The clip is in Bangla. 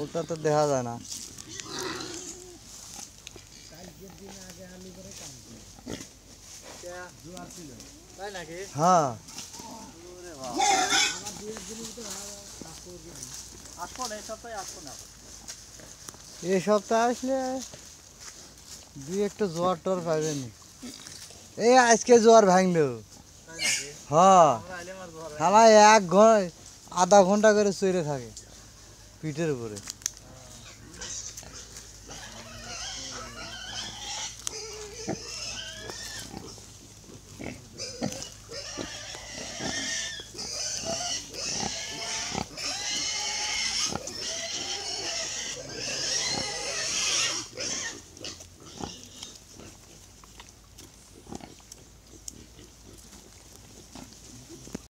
ওটা তো দেখা যায় না। হ্যাঁ এই সপ্তাহে আসলে দুই একটা জোয়ার টোয়ার পাবেন। এই আজকে জোয়ার ভাঙলো। হ্যাঁ খেলায় আধা ঘন্টা করে চড়ে থাকে পিঠের উপরে।